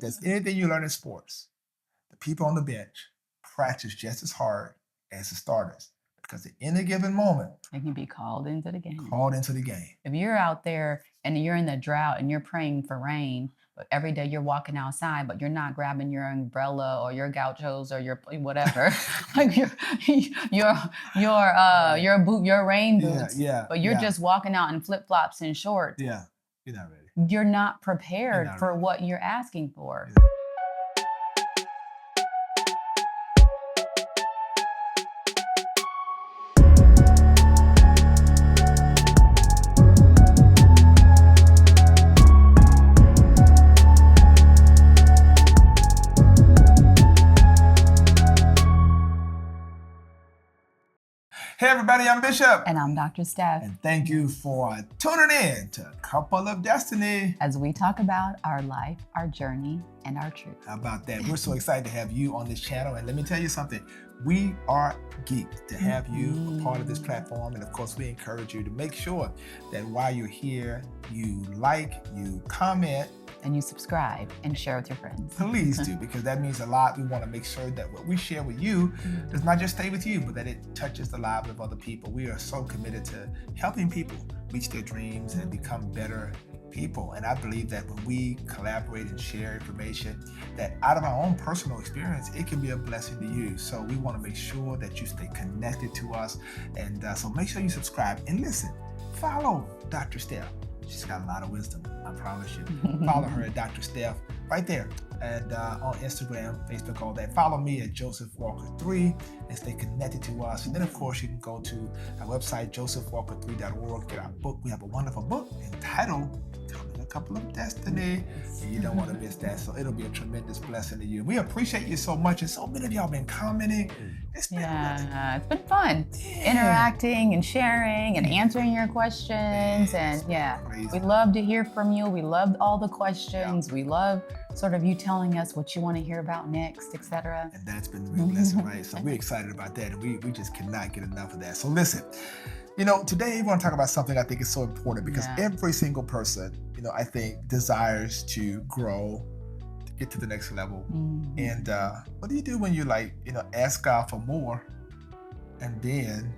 there's anything you learn in sports, the people on the bench practice just as hard as the starters because at any given moment, They can be called into the game. called into the game. If you're out there and you're in the drought and you're praying for rain, but every day you're walking outside, but you're not grabbing your umbrella or your gauchos or your whatever, like your boot, your rain boots, but you're just walking out in flip flops and shorts. Yeah, you're not ready. You're not prepared not for ready. what you're asking for. Hey everybody, I'm Bishop. And I'm Dr. Steph. And thank you for tuning in to Couple of Destiny. As we talk about our life, our journey, and our truth. How about that? We're so excited to have you on this channel. And let me tell you something, we are geeked to have you a part of this platform. And of course, we encourage you to make sure that while you're here, you like, you comment, and you subscribe and share with your friends. Please do, because that means a lot. We want to make sure that what we share with you does not just stay with you, but that it touches the lives of other people. We are so committed to helping people reach their dreams and become better people. And I believe that when we collaborate and share information, that out of our own personal experience, it can be a blessing to you. So we want to make sure that you stay connected to us. And so make sure you subscribe and listen. Follow Dr. Steph. She's got a lot of wisdom, I promise you. Follow her at Dr. Steph right there. And on Instagram, Facebook, all that. Follow me at Joseph Walker 3 and stay connected to us. And then, of course, you can go to our website, josephwalker3.org, get our book. We have a wonderful book entitled A Couple of Destiny. And you don't want to miss that. So it'll be a tremendous blessing to you. We appreciate you so much. And so many of y'all been commenting. It's been it's been fun. Interacting and sharing and answering your questions. And we love to hear from you. We love all the questions. We love sort of you telling us what you want to hear about next, etc. And that's been the real blessing, right? So we're excited about that. And we just cannot get enough of that. So listen, today we want to talk about something I think is so important because every single person, I think desires to grow, to get to the next level. And what do you do when you ask God for more and then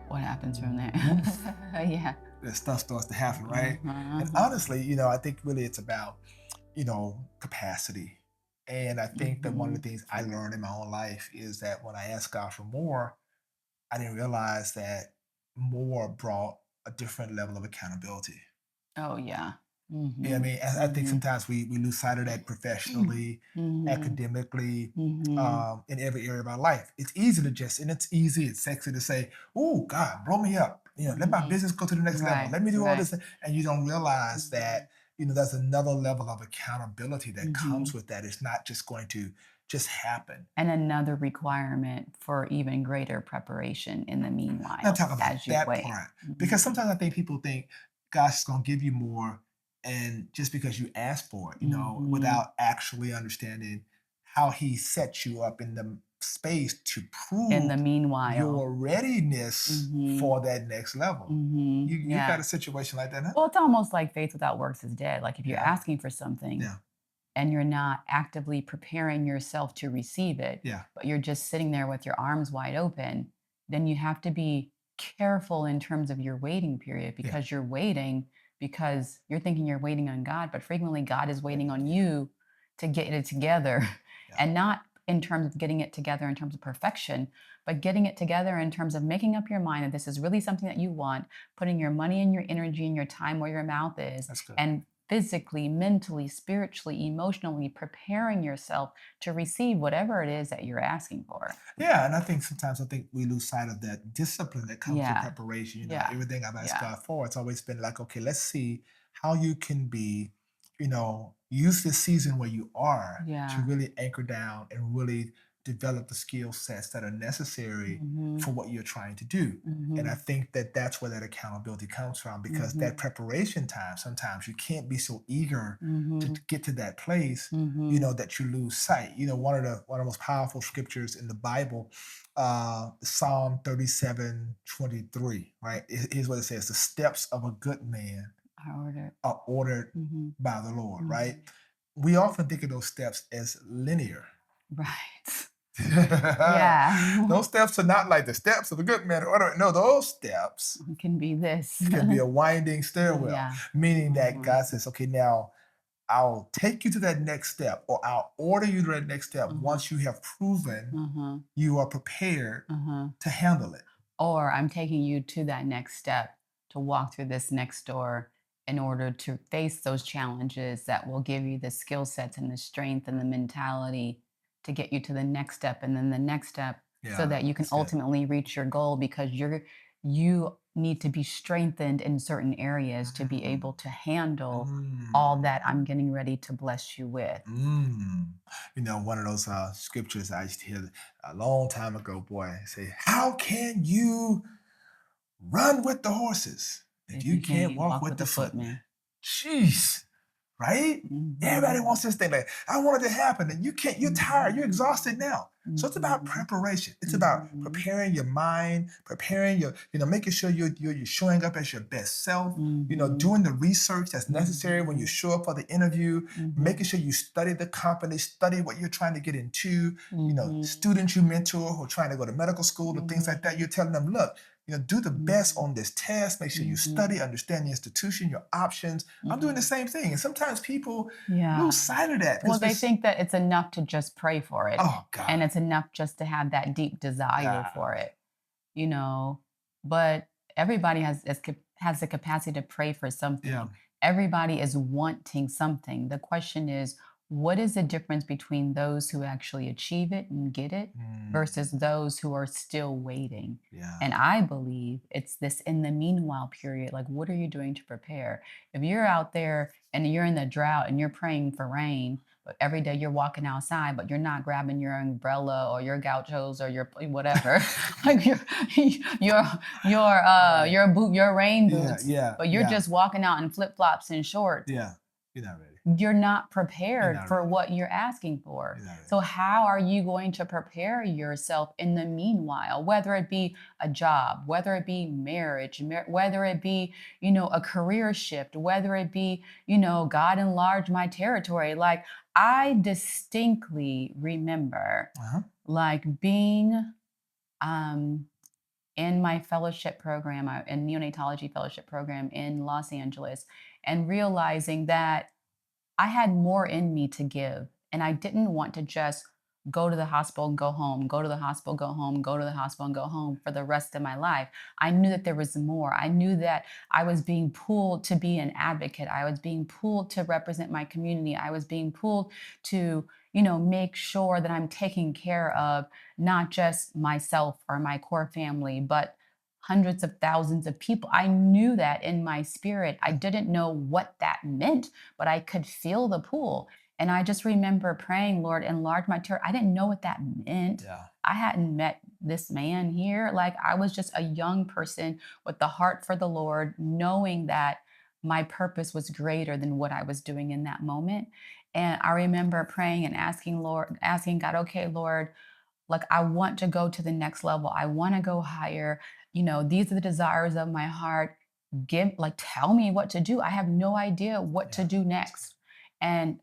what happens from there? That stuff starts to happen, right? And honestly, I think really it's about, capacity. And I think that one of the things I learned in my own life is that when I asked God for more, I didn't realize that more brought a different level of accountability. Oh, yeah. Yeah, I mean, I think sometimes we lose sight of that professionally, academically, in every area of our life. It's easy to it's sexy to say, oh, God, blow me up. Let my business go to the next level. Let me do all this. And you don't realize that, there's another level of accountability that comes with that. It's not just going to just happen. And another requirement for even greater prepreration in the meanwhile. Now talk about that part. Because sometimes I think people think God's going to give you more and just because you ask for it, without actually understanding how he sets you up in the space to prove in the meanwhile your readiness for that next level. You got a situation like that, huh? Well, it's almost like faith without works is dead. Like if you're asking for something and you're not actively preparing yourself to receive it, but you're just sitting there with your arms wide open, then you have to be careful in terms of your waiting period because you're waiting because you're thinking you're waiting on God, but frequently God is waiting on you to get it together and not in terms of getting it together in terms of perfection, but getting it together in terms of making up your mind that this is really something that you want, putting your money and your energy and your time where your mouth is, and physically, mentally, spiritually, emotionally preparing yourself to receive whatever it is that you're asking for. Yeah, and I think sometimes we lose sight of that discipline that comes with preparation. Everything I've asked God for, it's always been like, okay, let's see how you can be, use this season where you are to really anchor down and really develop the skill sets that are necessary for what you're trying to do. And I think that that's where that accountability comes from because that preparation time, sometimes you can't be so eager to get to that place, that you lose sight. One of the most powerful scriptures in the Bible, Psalm 37:23, right? Here's what it says: the steps of a good man are ordered by the Lord, right? we often think of those steps as linear. Right. Yeah. Those steps are not like the steps of a good man. No, those steps It can be this. can be a winding stairwell, Yeah. meaning that God says, okay, now I'll take you to that next step, or I'll order you to that next step once you have proven you are prepared to handle it. Or I'm taking you to that next step to walk through this next door in order to face those challenges that will give you the skill sets and the strength and the mentality to get you to the next step and then the next step so that you can ultimately reach your goal, because you need to be strengthened in certain areas to be able to handle all that I'm getting ready to bless you with. You know, one of those scriptures I used to hear a long time ago, boy, say, how can you run with the horses if you can't walk with the footmen? Jeez, right? Everybody wants this thing, like, I want it to happen, and you can't, you're tired, you're exhausted now. So it's about preparation. It's about preparing your mind, preparing your, making sure you're showing up as your best self, doing the research that's necessary when you show up for the interview, making sure you study the company, study what you're trying to get into, students you mentor who are trying to go to medical school and things like that, you're telling them, look, do the best on this test. Make sure you study, understand the institution, your options. I'm doing the same thing. And sometimes people lose sight of that. Well, they think that it's enough to just pray for it. Oh, God. And it's enough just to have that deep desire for it, But everybody has the capacity to pray for something. Yeah. Everybody is wanting something. The question is, what is the difference between those who actually achieve it and get it versus those who are still waiting? Yeah. And I believe it's this in the meanwhile period. Like, what are you doing to prepare? If you're out there and you're in the drought and you're praying for rain, but every day you're walking outside, but you're not grabbing your umbrella or your gauchos or your whatever, like your rain boots, but you're just walking out in flip flops and shorts. Yeah, you're not ready. You're not prepared for what you're asking for. So how are you going to prepare yourself in the meanwhile, whether it be a job, whether it be marriage, whether it be, a career shift, whether it be, God enlarge my territory. Like, I distinctly remember like being in my fellowship program, in neonatology fellowship program in Los Angeles, and realizing that I had more in me to give. And I didn't want to just go to the hospital and go home, go to the hospital, go home, go to the hospital and go home for the rest of my life. I knew that there was more. I knew that I was being pulled to be an advocate. I was being pulled to represent my community. I was being pulled to, make sure that I'm taking care of not just myself or my core family, but hundreds of thousands of people. I knew that in my spirit. I didn't know what that meant, but I could feel the pull. And I just remember praying, Lord, enlarge my territory. I didn't know what that meant. Yeah. I hadn't met this man here. Like, I was just a young person with the heart for the Lord, knowing that my purpose was greater than what I was doing in that moment. And I remember praying and asking God, okay, Lord, like, I want to go to the next level. I want to go higher. These are the desires of my heart. Tell me what to do. I have no idea what to do next. And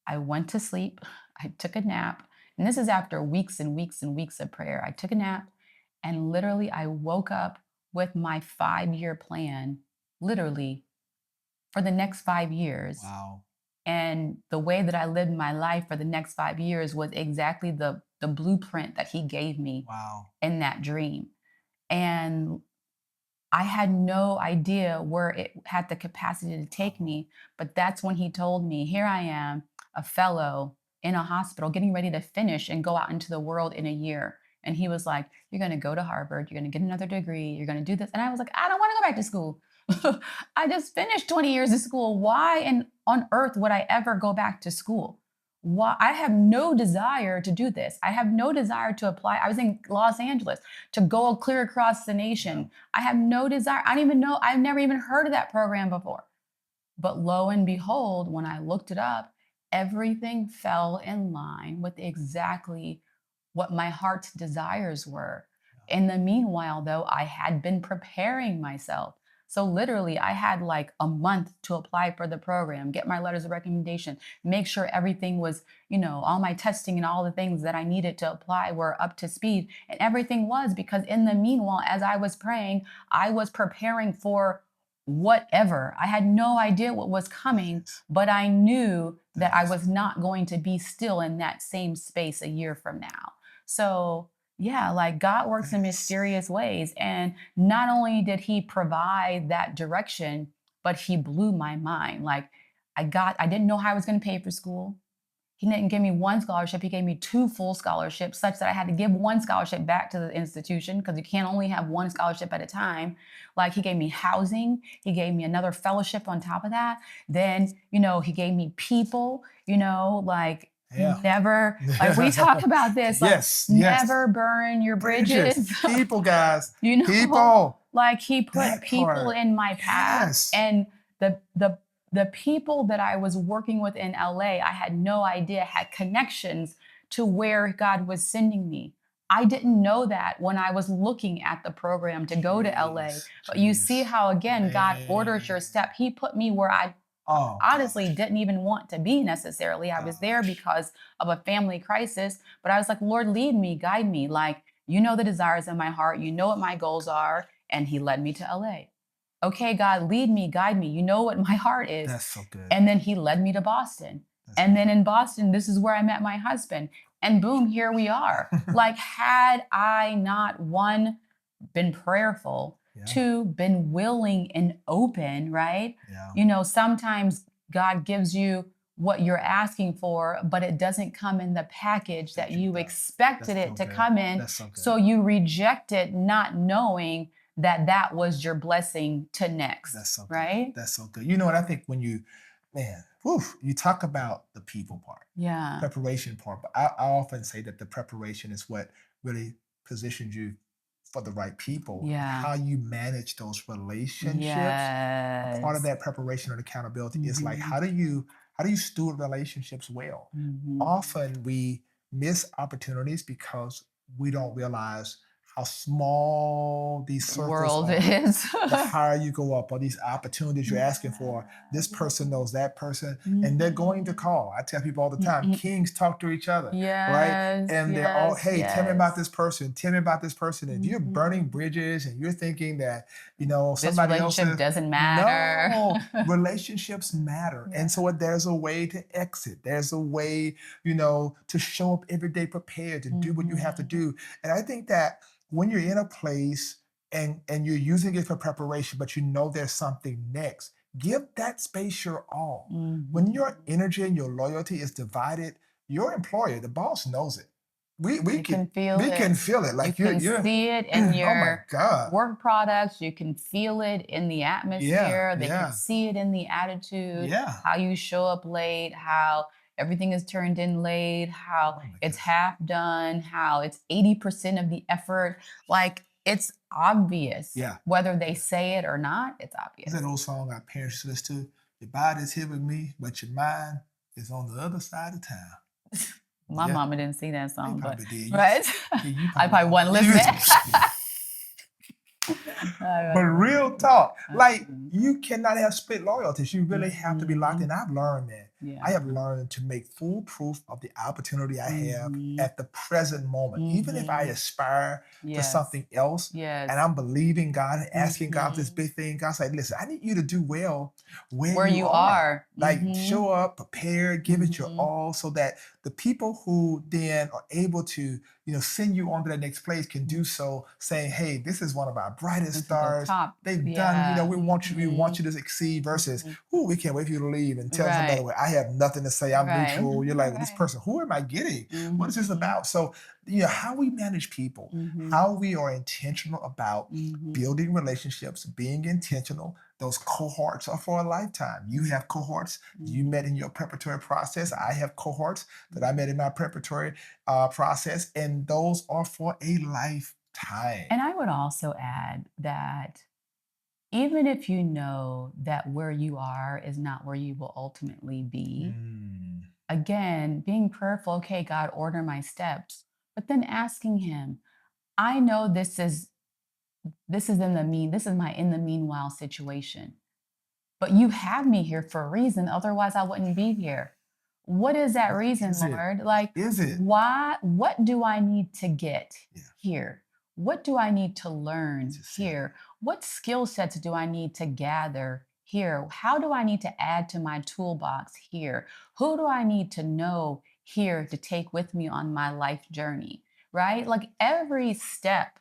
I went to sleep. I took a nap. And this is after weeks and weeks and weeks of prayer. I took a nap, and literally I woke up with my 5-year plan, literally for the next 5 years. Wow. And the way that I lived my life for the next 5 years was exactly the blueprint that he gave me in that dream. And I had no idea where it had the capacity to take me. But that's when he told me, here I am, a fellow in a hospital, getting ready to finish and go out into the world in a year. And he was like, you're going to go to Harvard, you're going to get another degree, you're going to do this. And I was like, I don't want to go back to school. I just finished 20 years of school. Why on earth would I ever go back to school? Why? I have no desire to do this. I have no desire to apply. I was in Los Angeles to go clear across the nation. I have no desire. I don't even know. I've never even heard of that program before. But lo and behold, when I looked it up, everything fell in line with exactly what my heart's desires were. In the meanwhile, though, I had been preparing myself. So literally, I had like a month to apply for the program, get my letters of recommendation, make sure everything was, all my testing and all the things that I needed to apply were up to speed. And everything was, because in the meanwhile, as I was praying, I was preparing for whatever. I had no idea what was coming, but I knew that I was not going to be still in that same space a year from now. So yeah, like God works in mysterious ways. And not only did he provide that direction, but he blew my mind. Like I didn't know how I was going to pay for school. He didn't give me one scholarship. He gave me 2 full scholarships, such that I had to give one scholarship back to the institution because you can't only have one scholarship at a time. Like he gave me housing. He gave me another fellowship on top of that. Then, he gave me people, like never, like we talk about this, like never burn your bridges. People, guys, people. Like he put people in my path, and the people that I was working with in LA, I had no idea had connections to where God was sending me. I didn't know that when I was looking at the program to go to LA. But you see how, again, God orders your step. He put me where I honestly didn't even want to be necessarily. I was there because of a family crisis. But I was like, Lord, lead me, guide me. Like, the desires in my heart. You know what my goals are. And he led me to LA. Okay, God, lead me, guide me. You know what my heart is. That's so good. And then he led me to Boston. Then in Boston, this is where I met my husband. And boom, here we are. Like, had I not, 1, been prayerful, 2, been willing and open, right? Sometimes God gives you what you're asking for, but it doesn't come in the package that you expected it to come in. So you reject it, not knowing that was your blessing to next. That's so good. Right? That's so good. You know what I think when you talk about the people part, preparation part, but I often say that the preparation is what really positions you for the right people. How you manage those relationships. A part of that preparation and accountability is like, how do you steward relationships well? Often we miss opportunities because we don't realize how small these circles world is. The higher you go up, or these opportunities you're asking for, this person knows that person, and they're going to call. I tell people all the time, kings talk to each other, right? And they're all, hey, tell me about this person. Tell me about this person. If you're burning bridges and you're thinking that, somebody else doesn't matter. No, relationships matter. And so there's a way to exit. There's a way, to show up every day prepared to do what you have to do. And I think that when you're in a place and you're using it for preparation, but there's something next, give that space your all. When your energy and your loyalty is divided, your employer, the boss, knows it. We can feel it. Like you can see it in your work products. You can feel it in the atmosphere. They can see it in the attitude. How you show up late. How everything is turned in late, how it's half done, how it's 80% of the effort. Like, it's obvious. Whether they say it or not, it's obvious. That old song our parents listen to, your body's here with me, but your mind is on the other side of town. My mama didn't sing that song, but did. Right? I probably wasn't listening. But real talk, like, you cannot have split loyalties. You really have to be locked in. I've learned that. I have learned to make full proof of the opportunity I have at the present moment. Even if I aspire to something else, and I'm believing God and asking God this big thing, God's like, listen, I need you to do well where you are. Like, show up, prepared, give it your all, so that the people who then are able to, send you on to that next place can do so, saying, hey, this is one of our brightest stars. They've done, we want you to succeed, versus, we can't wait for you to leave and tell somebody, I have nothing to say, I'm neutral. You're like, this person, who am I getting? What is this about? So, how we manage people, how we are intentional about building relationships, being intentional. Those cohorts are for a lifetime. You have cohorts you met in your preparatory process. I have cohorts that I met in my preparatory process, and those are for a lifetime. And I would also add that even if you know that where you are is not where you will ultimately be, again, being prayerful, okay, God, order my steps, but then asking him, I know this is this is my in the meanwhile situation. But you have me here for a reason, otherwise I wouldn't be here. What is that reason, Lord? Like, what do I need to get here? What do I need to learn here? What skill sets do I need to gather here? How do I need to add to my toolbox here? Who do I need to know here to take with me on my life journey? Right? Like every step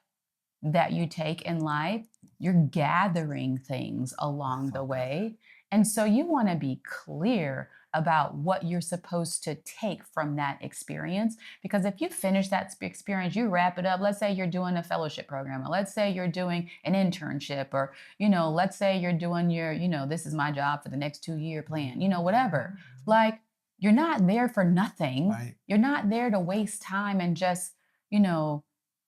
that you take in life, you're gathering things along the way. And so you want to be clear about what you're supposed to take from that experience. Because if you finish that experience, you wrap it up. Let's say you're doing a fellowship program, or let's say you're doing an internship, or, let's say you're doing your, this is my job for the next 2-year plan, whatever. Like, you're not there for nothing. Right. You're not there to waste time and just,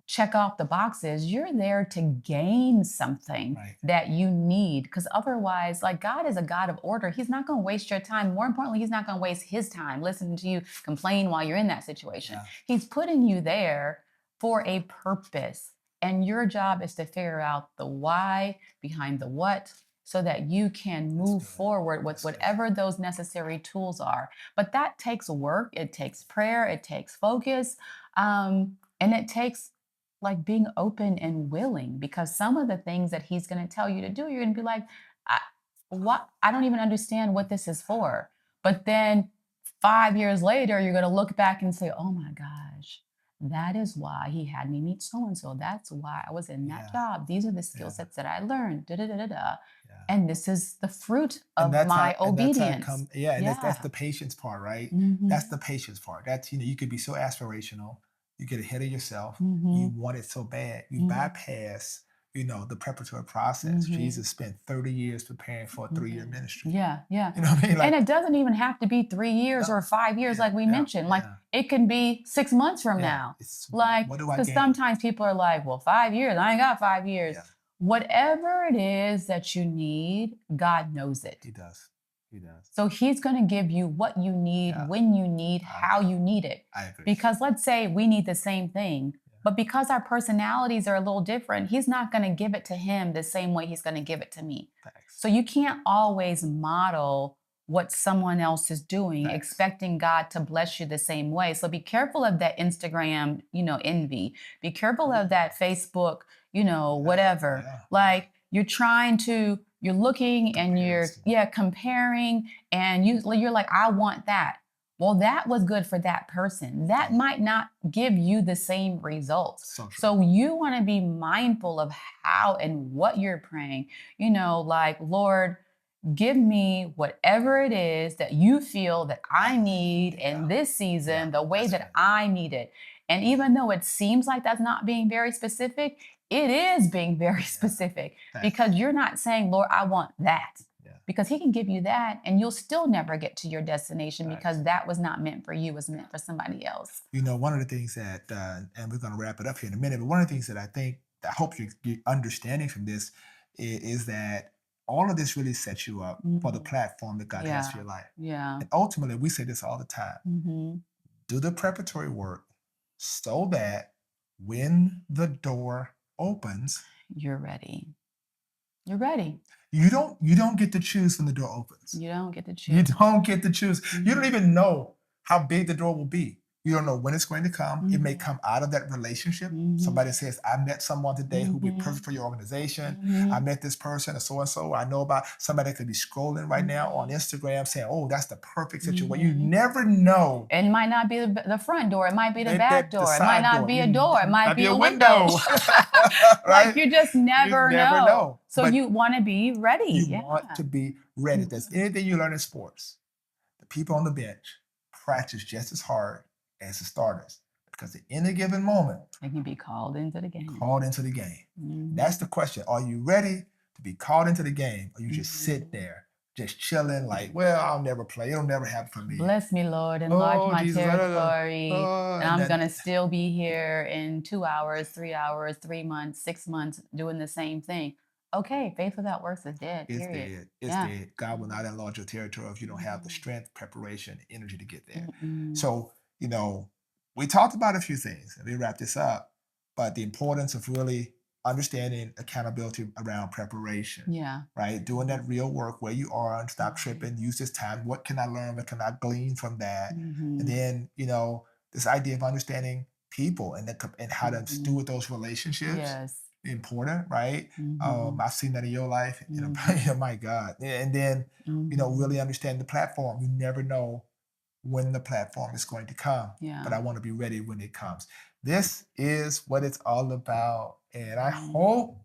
check off the boxes. You're there to gain something that you need, because otherwise, like, God is a God of order. He's not going to waste your time. More importantly, he's not going to waste his time listening to you complain while you're in that situation. Yeah. He's putting you there for a purpose, and your job is to figure out the why behind the what, so that you can move forward with whatever those necessary tools are. But that takes work, it takes prayer, it takes focus, and it takes like being open and willing, because some of the things that he's going to tell you to do, you're going to be like, I don't even understand what this is for. But then 5 years later, you're going to look back and say, oh my gosh, that is why he had me meet so-and-so. That's why I was in that job. These are the skill sets that I learned. And this is the fruit of my obedience. That's the patience part, right? Mhm. That's the patience part. That's, you could be so aspirational. You get ahead of yourself. Mhm. You want it so bad. You bypass, the preparatory process. Mhm. Jesus spent 30 years preparing for a 3-year ministry. Yeah. You know what I mean? Like, And it doesn't even have to be 3 years or 5 years, like we mentioned. Like, it can be 6 months from now. Like, what do I because gain? sometimes people are like, well, 5 years, I ain't got 5 years. Yeah. Whatever it is that you need, God knows it. He does. He does. So he's going to give you what you need, when you need, how you need it. I agree. Because let's say we need the same thing, but because our personalities are a little different, he's not going to give it to him the same way he's going to give it to me. Thanks. So you can't always model what someone else is doing, expecting God to bless you the same way. So be careful of that Instagram, envy. Be careful of that Facebook, whatever. Like, you're looking and you're comparing, and you're like, I want that. Well, that was good for that person. That might not give you the same results. So you want to be mindful of how and what you're praying. Like, Lord, give me whatever it is that you feel that I need in this season, the way that I need it. And even though it seems like that's not being very specific, it is being very specific, because you're not saying, Lord, I want that. Because he can give you that and you'll still never get to your destination, because that was not meant for you, it was meant for somebody else. One of the things that, and we're going to wrap it up here in a minute, but one of the things that I hope you're understanding from this is that all of this really sets you up for the platform that God has for your life. Yeah. And ultimately, we say this all the time. Do the preparatory work so that when the door opens, you're ready. You're ready. You don't get to choose when the door opens. You don't get to choose. You don't get to choose. You don't even know how big the door will be. You don't know when it's going to come. It may come out of that relationship. Somebody says, I met someone today who will be perfect for your organization. I met this person, or so-and-so. I know about somebody that could be scrolling right now on Instagram saying, oh, that's the perfect situation. You never know. It might not be the front door. It might be the back door. It might not be a door. It might be a window. Right? Like, you just never know. So you want to be ready. You want to be ready. If there's anything you learn in sports, the people on the bench practice just as hard as the starters, because at any given moment, they can be called into the game. That's the question. Are you ready to be called into the game, or you just sit there, just chilling, like, well, I'll never play. It'll never happen for me. Bless me, Lord, enlarge my territory, and I'm going to still be here in 2 hours, 3 hours, 3 months, 6 months, doing the same thing. Okay, faith without works is dead. It's dead. It's dead. God will not enlarge your territory if you don't have the strength, preparation, energy to get there. So, we talked about a few things, and we wrap this up, but the importance of really understanding accountability around preparation. Yeah. Right? Doing that real work where you are and stop tripping, use this time. What can I learn? What can I glean from that? And then, this idea of understanding people and how to steward those relationships. Yes. Important, right? I've seen that in your life. Oh my God. And then, really understand the platform. You never know when the platform is going to come. Yeah. But I want to be ready when it comes. This is what it's all about. And I hope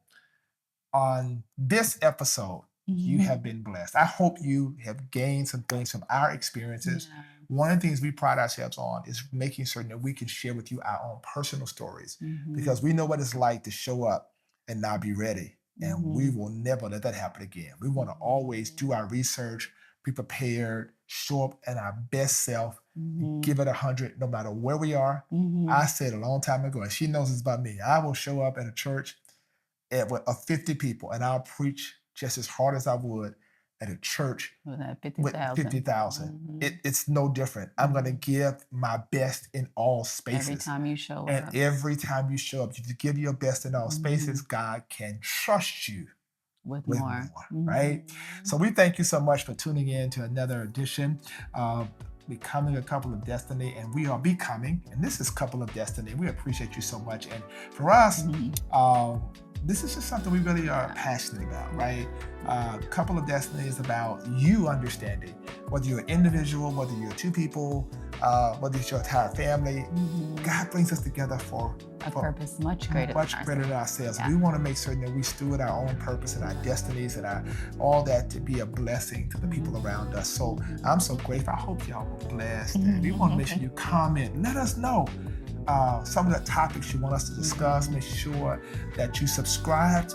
on this episode, you have been blessed. I hope you have gained some things from our experiences. Yeah. One of the things we pride ourselves on is making certain that we can share with you our own personal stories, because we know what it's like to show up and not be ready. And we will never let that happen again. We want to always do our research, be prepared, show up in our best self, give it 100 no matter where we are. I said a long time ago, and she knows it's about me. I will show up at a church of 50 people, and I'll preach just as hard as I would at a church with 50,000. It's no different. I'm going to give my best in all spaces. Every time you show up. And every time you show up, you give your best in all spaces. God can trust you with more, right? So we thank you so much for tuning in to another edition of Becoming a Couple of Destiny, and we are becoming, and this is Couple of Destiny. We appreciate you so much. And for us, this is just something we really are passionate about, right? Couple of Destiny is about you understanding, whether you're an individual, whether you're two people, whether it's your entire family. God brings us together for a purpose much greater than ourselves. Yeah. We want to make certain that we steward our own purpose and our destinies and all that to be a blessing to the people around us. So I'm so grateful. I hope y'all were blessed. And we want to make sure you comment. Let us know some of the topics you want us to discuss. Make sure that you subscribe.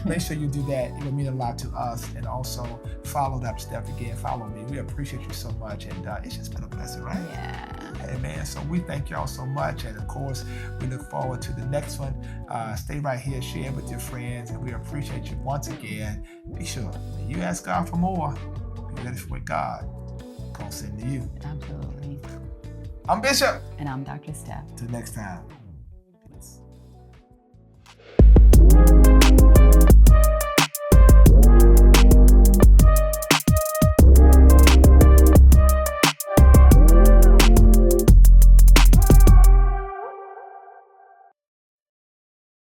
Make sure you do that. It will mean a lot to us. And also follow that Steph again. Follow me. We appreciate you so much. And it's just been a blessing, right? Yeah. Amen. So we thank y'all so much. And of course, we look forward to the next one. Stay right here, share it with your friends. And we appreciate you once again. Be sure, when you ask God for more, be ready for what God going to send to you. Absolutely. I'm Bishop. And I'm Dr. Steph. Till next time.